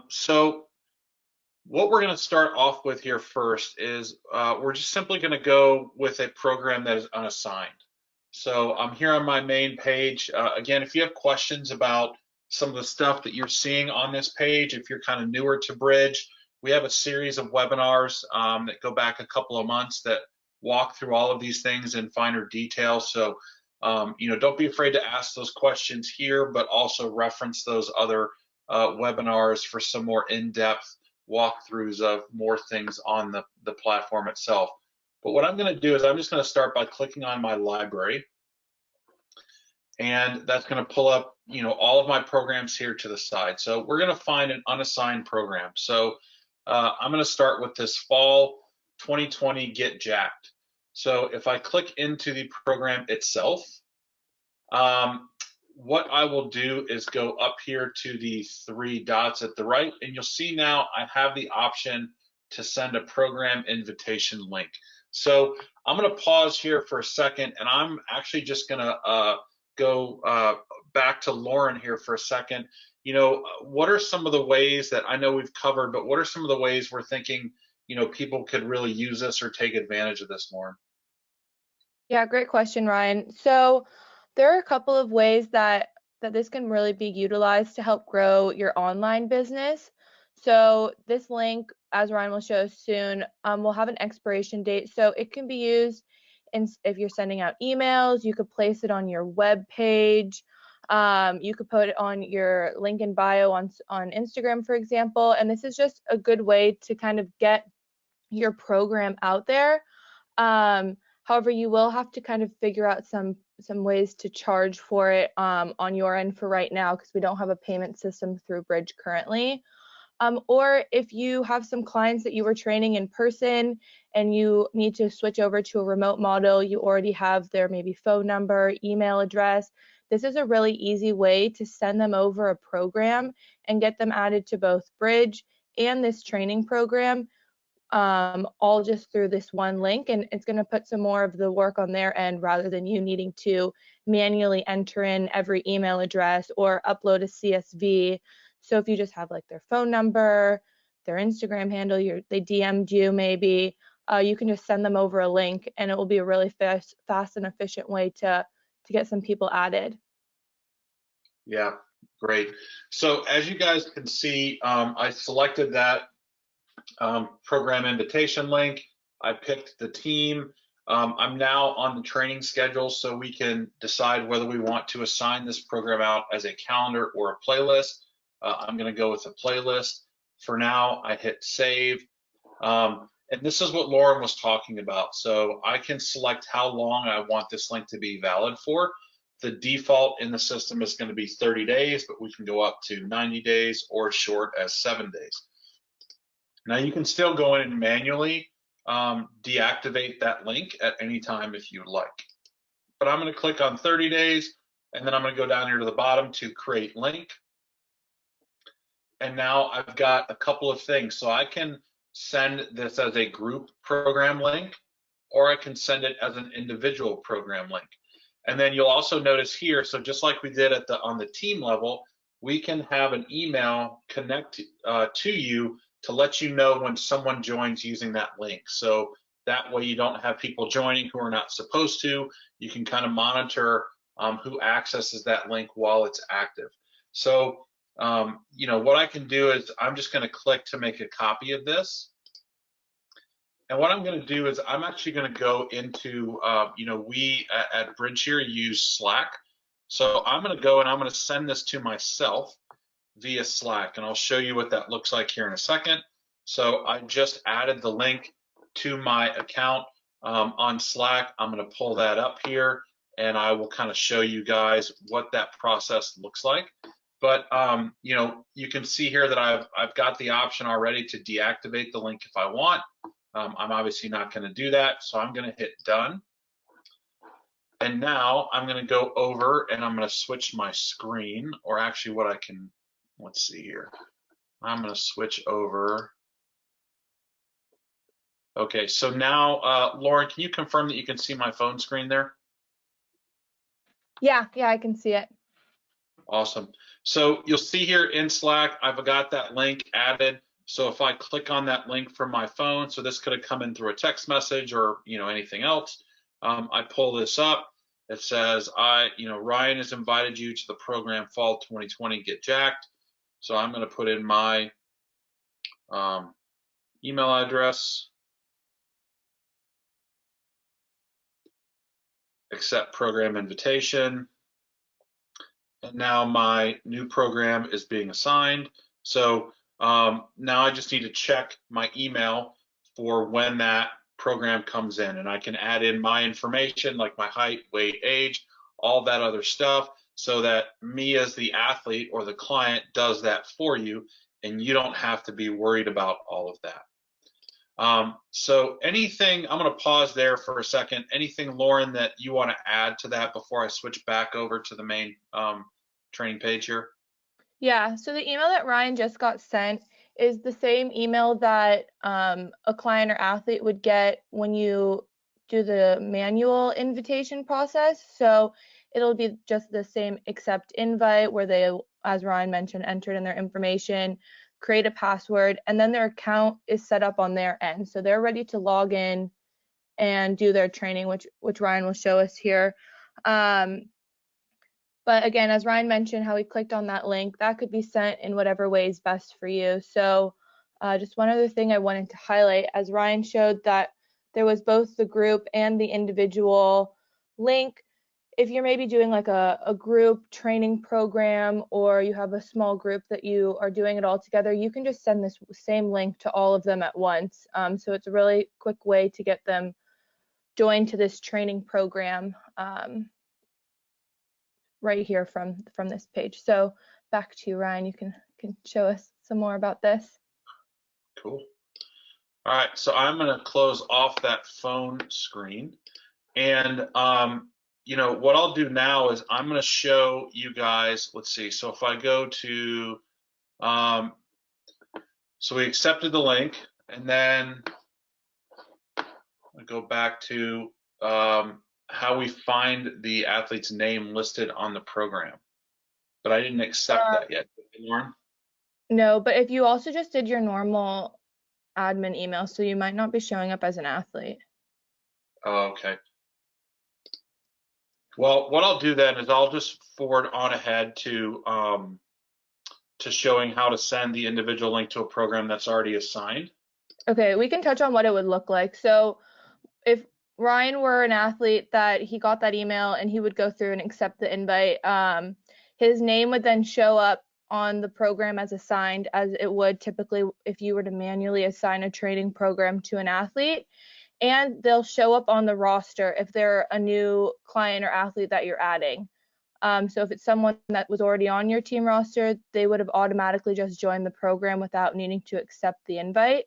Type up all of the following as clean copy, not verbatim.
So what we're going to start off with here first is we're just simply going to go with a program that is unassigned. So I'm here on my main page. Again, if you have questions about some of the stuff that you're seeing on this page, if you're kind of newer to Bridge, we have a series of webinars that go back a couple of months that walk through all of these things in finer detail. So, don't be afraid to ask those questions here, but also reference those other webinars for some more in-depth walkthroughs of more things on the platform itself. But what I'm going to do is I'm just going to start by clicking on my library, and that's going to pull up, all of my programs here to the side. So we're going to find an unassigned program. So I'm going to start with this fall 2020 Get Jacked. So if I click into the program itself, what I will do is go up here to the three dots at the right, and you'll see now I have the option to send a program invitation link. So I'm going to pause here for a second, and I'm actually just going to go back to Lauren here for a second. What are some of the ways that I know we've covered, but what are some of the ways we're thinking, people could really use this or take advantage of this, Lauren? Yeah, great question, Ryan. So there are a couple of ways that this can really be utilized to help grow your online business. So this link, as Ryan will show soon, will have an expiration date. So it can be used if you're sending out emails. You could place it on your web page. You could put it on your link in bio on Instagram, for example. And this is just a good way to kind of get your program out there. However, you will have to kind of figure out some ways to charge for it on your end for right now, because we don't have a payment system through Bridge currently. Or if you have some clients that you were training in person and you need to switch over to a remote model, you already have their maybe phone number, email address. This is a really easy way to send them over a program and get them added to both Bridge and this training program, all just through this one link, and it's going to put some more of the work on their end rather than you needing to manually enter in every email address or upload a CSV. So if you just have like their phone number, their Instagram handle, they DM'd you maybe, you can just send them over a link, and it will be a really fast and efficient way to get some people added. Yeah, great. So as you guys can see, I selected that program invitation link. I picked the team. I'm now on the training schedule, so we can decide whether we want to assign this program out as a calendar or a playlist. I'm going to go with a playlist. For now, I hit save. And this is what Lauren was talking about. So I can select how long I want this link to be valid for. The default in the system is going to be 30 days, but we can go up to 90 days or as short as 7 days. Now you can still go in and manually deactivate that link at any time if you'd like. But I'm going to click on 30 days, and then I'm going to go down here to the bottom to create link. And now I've got a couple of things. So I can send this as a group program link, or I can send it as an individual program link. And then you'll also notice here, so just like we did on the team level, we can have an email connect to you to let you know when someone joins using that link. So that way you don't have people joining who are not supposed to. You can kind of monitor who accesses that link while it's active. So, what I can do is I'm just going to click to make a copy of this. And what I'm going to do is I'm actually going to go into, we at Bridge here use Slack. So I'm going to go and I'm going to send this to myself via Slack, and I'll show you what that looks like here in a second. So I just added the link to my account on Slack. I'm going to pull that up here, and I will kind of show you guys what that process looks like. But you can see here that I've got the option already to deactivate the link if I want. I'm obviously not going to do that, so I'm going to hit done. And now I'm going to go over and I'm going to switch my screen, or actually what I can, let's see here. I'm going to switch over. Okay, so now, Lauren, can you confirm that you can see my phone screen there? Yeah, I can see it. Awesome. So you'll see here in Slack, I've got that link added. So if I click on that link from my phone, so this could have come in through a text message or anything else. I pull this up. It says, Ryan has invited you to the program Fall 2020 Get Jacked. So I'm going to put in my email address, accept program invitation. And now my new program is being assigned. So now I just need to check my email for when that program comes in, and I can add in my information like my height, weight, age, all that other stuff, so that me as the athlete or the client does that for you, and you don't have to be worried about all of that. So anything, I'm going to pause there for a second. Anything, Lauren, that you want to add to that before I switch back over to the main training page here? Yeah, so the email that Ryan just got sent is the same email that a client or athlete would get when you do the manual invitation process. So it'll be just the same accept invite where they, as Ryan mentioned, entered in their information, create a password, and then their account is set up on their end. So they're ready to log in and do their training, which Ryan will show us here. But again, as Ryan mentioned, how he clicked on that link, that could be sent in whatever way is best for you. So just one other thing I wanted to highlight, as Ryan showed that there was both the group and the individual link. If you're maybe doing like a group training program, or you have a small group that you are doing it all together, you can just send this same link to all of them at once. So it's a really quick way to get them joined to this training program. Right here from this page. So back to you, Ryan. You can show us some more about this. Cool. All right, so I'm going to close off that phone screen, and what I'll do now is I'm going to show you guys. Let's see. So if I go to, so we accepted the link, and then I go back to how we find the athlete's name listed on the program. But I didn't accept that yet, Lauren. No, but if you also just did your normal admin email, so you might not be showing up as an athlete. Oh, okay. Well, what I'll do then is I'll just forward on ahead to showing how to send the individual link to a program that's already assigned. Okay, we can touch on what it would look like. So if Ryan were an athlete that he got that email and he would go through and accept the invite, his name would then show up on the program as assigned, as it would typically if you were to manually assign a training program to an athlete. And they'll show up on the roster if they're a new client or athlete that you're adding. So if it's someone that was already on your team roster, they would have automatically just joined the program without needing to accept the invite.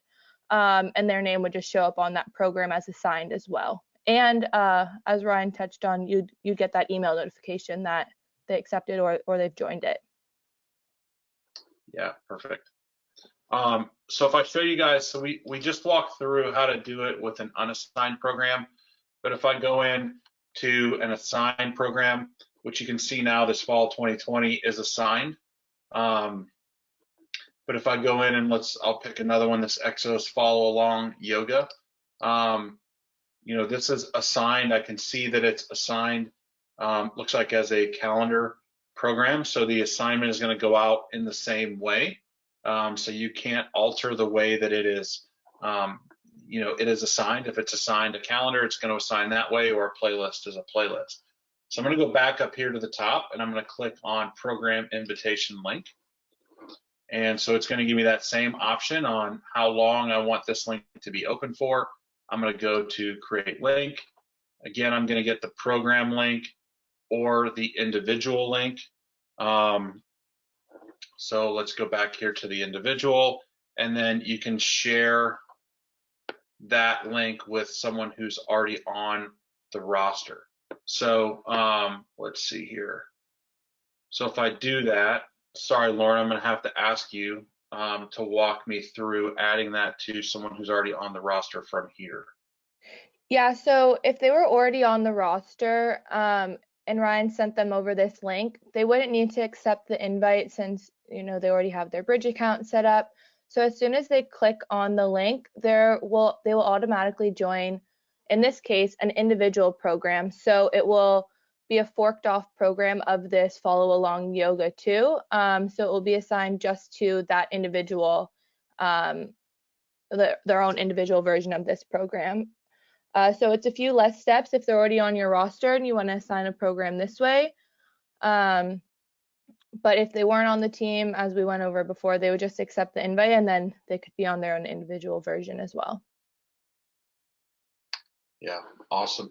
And their name would just show up on that program as assigned as well. And as Ryan touched on, you'd get that email notification that they accepted or they've joined it. Yeah, perfect. So if I show you guys, so we just walked through how to do it with an unassigned program, but if I go in to an assigned program, which you can see now this fall 2020 is assigned. But if I go in and I'll pick another one, this Exos Follow Along Yoga. This is assigned. I can see that it's assigned, looks like as a calendar program. So the assignment is going to go out in the same way. So you can't alter the way that it is, it is assigned. If it's assigned a calendar, it's going to assign that way, or a playlist is a playlist. So I'm going to go back up here to the top, and I'm going to click on Program Invitation Link. And so it's going to give me that same option on how long I want this link to be open for. I'm going to go to Create Link. Again, I'm going to get the program link or the individual link. So let's go back here to the individual, and then you can share that link with someone who's already on the roster. So let's see here. So if I do that, sorry, Lauren, I'm going to have to ask you to walk me through adding that to someone who's already on the roster from here. Yeah, so if they were already on the roster, and Ryan sent them over this link, they wouldn't need to accept the invite since they already have their Bridge account set up. So as soon as they click on the link, they will automatically join, in this case, an individual program. So it will be a forked off program of this follow along yoga too. So it will be assigned just to that individual, their own individual version of this program. So it's a few less steps if they're already on your roster and you want to assign a program this way. But if they weren't on the team, as we went over before, they would just accept the invite and then they could be on their own individual version as well. Yeah, awesome.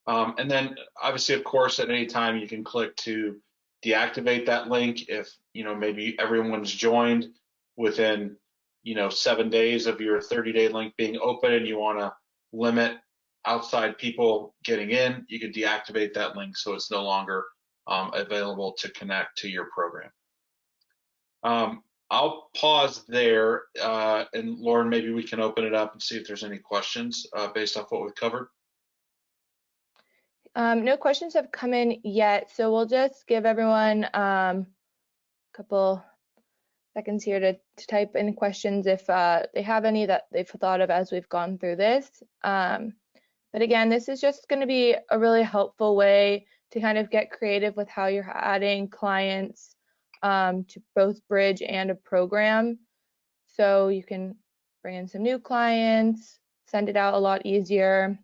And then obviously, of course, at any time you can click to deactivate that link if, maybe everyone's joined within, 7 days of your 30-day link being open and you want to limit outside people getting in, you can deactivate that link so it's no longer available to connect to your program. I'll pause there, and Lauren, maybe we can open it up and see if there's any questions based off what we've covered. No questions have come in yet, so we'll just give everyone a couple seconds here to type in questions if they have any that they've thought of as we've gone through this. But again, this is just going to be a really helpful way to kind of get creative with how you're adding clients to both Bridge and a program. So you can bring in some new clients, send it out a lot easier.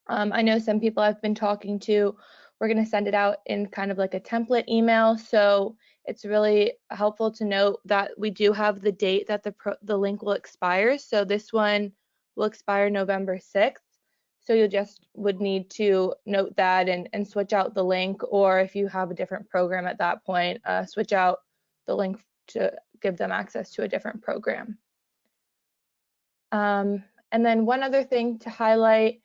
I know some people I've been talking to, we're going to send it out in kind of like a template email. So it's really helpful to note that we do have the date that the link will expire. So this one will expire November 6th. So you just would need to note that and switch out the link, or if you have a different program at that point, switch out the link to give them access to a different program. And then one other thing to highlight,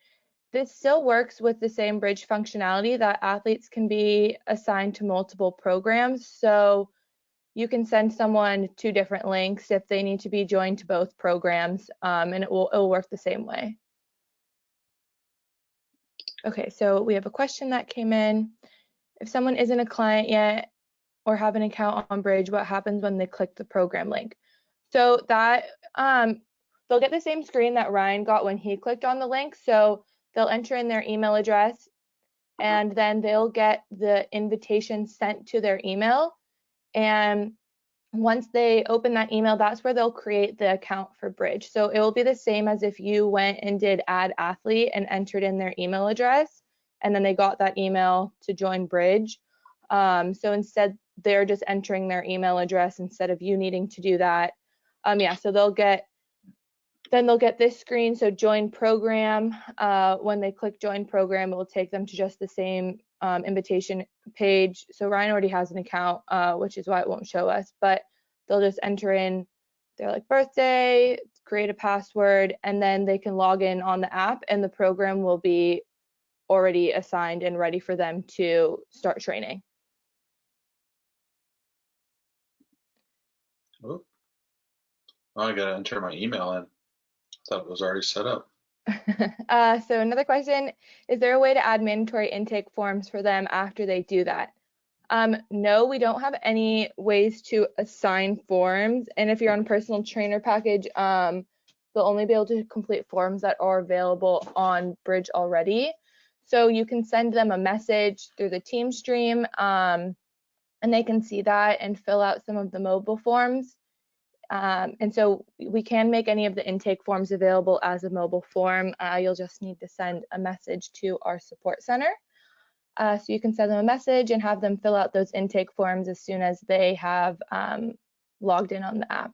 this still works with the same Bridge functionality that athletes can be assigned to multiple programs. So you can send someone 2 different links if they need to be joined to both programs, and it will work the same way. Okay, so we have a question that came in. If someone isn't a client yet or have an account on Bridge, what happens when they click the program link? So that they'll get the same screen that Ryan got when he clicked on the link. So they'll enter in their email address and then they'll get the invitation sent to their email. And once they open that email, that's where they'll create the account for Bridge. So it will be the same as if you went and did add athlete and entered in their email address, and then they got that email to join Bridge. So instead, they're just entering their email address instead of you needing to do that. Yeah, so they'll get this screen, so join program. When they click join program, it will take them to just the same invitation page. So Ryan already has an account, which is why it won't show us, but they'll just enter in their birthday, create a password, and then they can log in on the app and the program will be already assigned and ready for them to start training. Oh, I gotta enter my email in. Thought it was already set up. So another question, is there a way to add mandatory intake forms for them after they do that? No, we don't have any ways to assign forms. And if you're on personal trainer package, they'll only be able to complete forms that are available on Bridge already. So you can send them a message through the team stream, and they can see that and fill out some of the mobile forms. And so we can make any of the intake forms available as a mobile form. You'll just need to send a message to our support center. So you can send them a message and have them fill out those intake forms as soon as they have logged in on the app.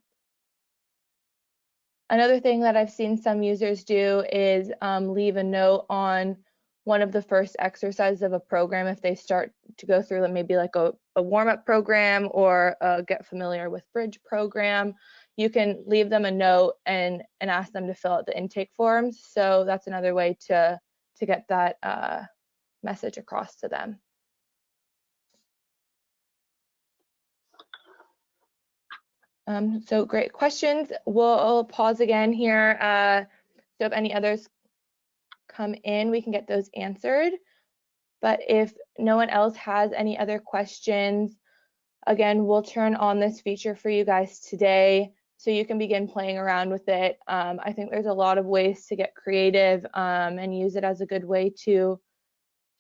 Another thing that I've seen some users do is leave a note on one of the first exercises of a program if they start to go through maybe like a warm-up program or a get familiar with Bridge program. You can leave them a note and ask them to fill out the intake forms. So that's another way to get that message across to them. So great questions. We'll pause again here. So if any others come in, we can get those answered. But if no one else has any other questions, again, we'll turn on this feature for you guys today so you can begin playing around with it. I think there's a lot of ways to get creative and use it as a good way to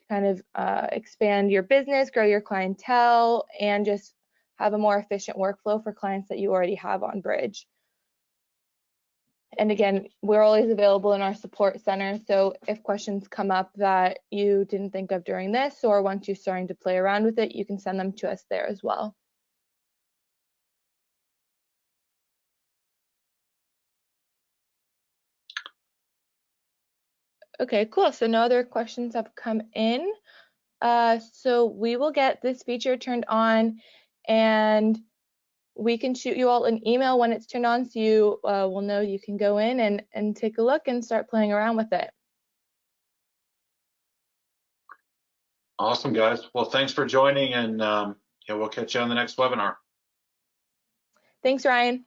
kind of expand your business, grow your clientele, and just have a more efficient workflow for clients that you already have on Bridge. And again, we're always available in our support center. So if questions come up that you didn't think of during this, or once you're starting to play around with it, you can send them to us there as well. Okay, cool. So no other questions have come in. So we will get this feature turned on, and we can shoot you all an email when it's turned on, so you will know you can go in and take a look and start playing around with it. Awesome, guys. Well, thanks for joining, and we'll catch you on the next webinar. Thanks, Ryan.